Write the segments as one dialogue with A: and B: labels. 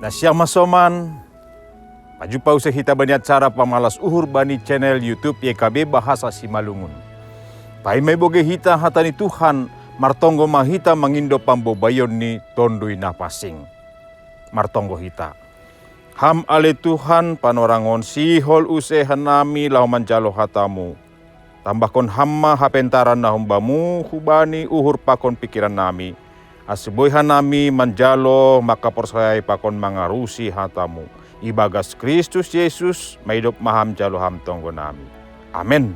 A: Na siya masoman, pajumpa usah kita bani acara pamalas uhur bani channel YouTube YKB Bahasa Simalungun. Pai may boge hita hatani Tuhan, martonggo mahita mangindo pambobayon ni tondui napasing. Martonggo hita. Ham ale Tuhan panorangon sihol usehan nami lau manjalo hatamu. Tambahkon hamma hapentaran na humbamu hubani uhur pakon pikiran nami. Asiboyhan nami manjalo makaporsayai pakon mangarusi hatamu. Ibagas Kristus Yesus maidop maham jalo ham tonggo nami. Amen.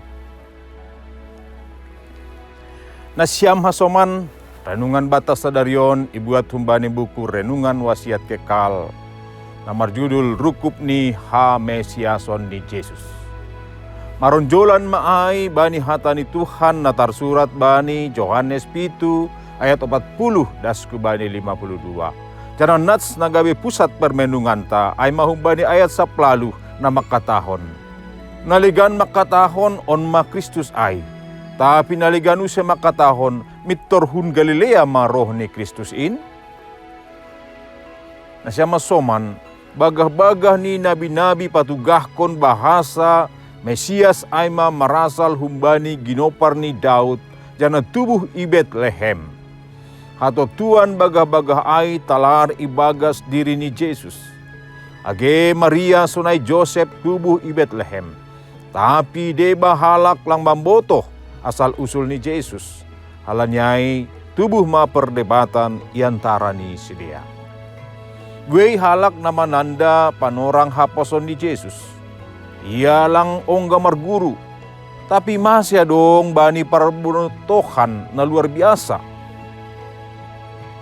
A: Nasyam hasoman renungan batas sadarion ibuat humbani buku renungan wasiat kekal. Namar judul rukup ni ha Mesiason ni Yesus. Maronjolan maai bani hatani Tuhan natar surat bani Yohanes 7 ayat 40 dasku bani 52. Jangan nats nagabe pusat permenungan ta ay mahumbani ayat 10 na makatahon. Naligan makatahon on ma Kristus ay. Tapi naligan usya makatahon mitorhun Galilea maroh ni Kristus in. Nasya masoman bagah-bagah ni nabi-nabi patugahkon bahasa Mesias aima marasal humbani ginopar ni Daud jana tubuh i Betlehem. Hato tuan bagah-bagah ay talar ibagas diri ni Yesus. Age Maria sunay Joseph tubuh i Betlehem. Tapi deba halak lang mambotoh asal usul ni Yesus. Halanyai tubuh ma perdebatan iantara ni sidia. Gue halak nama nanda panorang haposon ni Yesus. Ia lang ongga marguru. Tapi masih dong bani parbunutohan na luar biasa.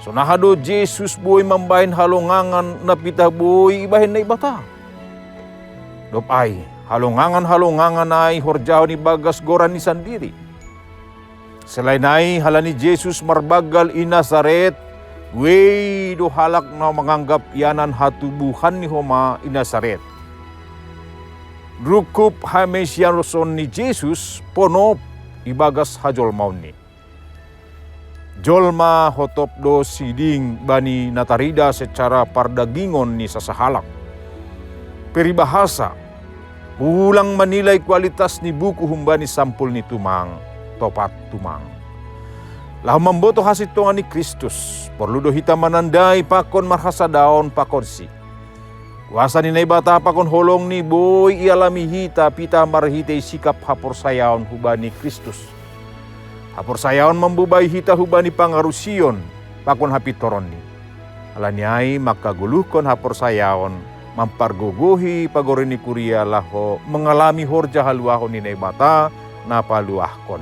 A: Sonahado Yesus boy mambahin halongangan na pitah boy ibahin na ibata. Dopay halongangan ay horjaw ni bagas goran ni sandiri. Selain ay halani Yesus marbagal i Nazaret, wey do halak na menganggap yanan hatubuhan ni Homa i Nazaret. Rukup ha Mesiason ni Yesus ponop ibagas hajol maun ni. Jolma hotop do siding bani natarida secara pardagingon ni sasahalak. Peribahasa, ulang menilai kualitas ni buku humbani sampul ni tumang, topat tumang. Lah memboto hasil tongan ni Kristus, perlu do hita manandai pakon marhasa daon pakorsi. Kuasa ni naibata pakon holong ni boy ialami hita pita marhite sikap hapor sayaon hubani Kristus. Hapor sayaon membubai hita hubani pangarusion pakon hapitoron ni. Alanyai makaguluhkon hapor sayaon mampargogohi pagorini kuria laho mengalami horja haluahon ni naibata na paluahkon.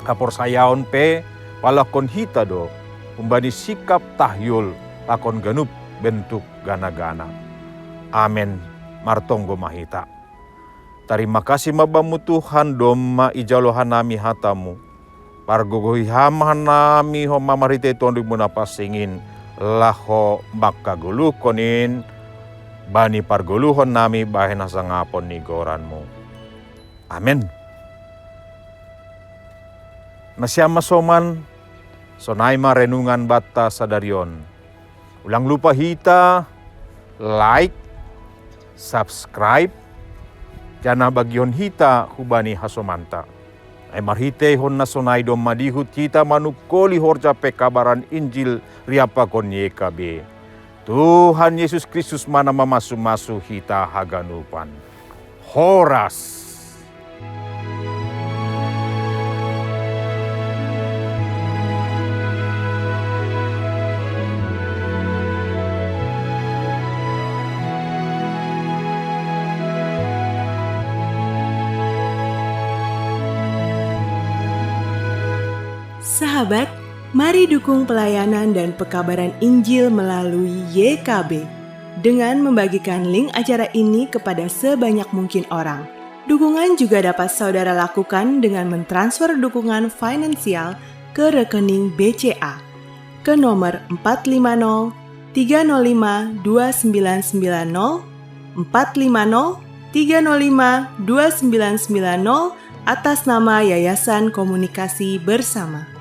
A: Hapor sayaon pe palakon hita do umbani sikap tahyul pakon ganup bentuk gana-gana. Amen. Martonggo mahita. Terima kasih mabamu Tuhan doma ijalohan nami hatamu. Pargogohi hamahan nami ho mamarite tonduk munapasingin laho makaguluh konin bani parguluhon nami bahen hasangapon ni goranmu. Amen. Nasyama soman sonaima renungan bata sadarion. Ulang lupa hita like, subscribe, jana bagion hita hubani hasomanta. Ay marhite hon na sonay dom madihut kita manukoli horja pekabaran Injil riapakon YKB. Tuhan Yesus Kristus mana mamasu-masu hita haganupan. Horas.
B: Sahabat, mari dukung pelayanan dan pekabaran Injil melalui YKB dengan membagikan link acara ini kepada sebanyak mungkin orang. Dukungan juga dapat saudara lakukan dengan mentransfer dukungan finansial ke rekening BCA ke nomor 450 305 2990 450 305 2990 atas nama Yayasan Komunikasi Bersama.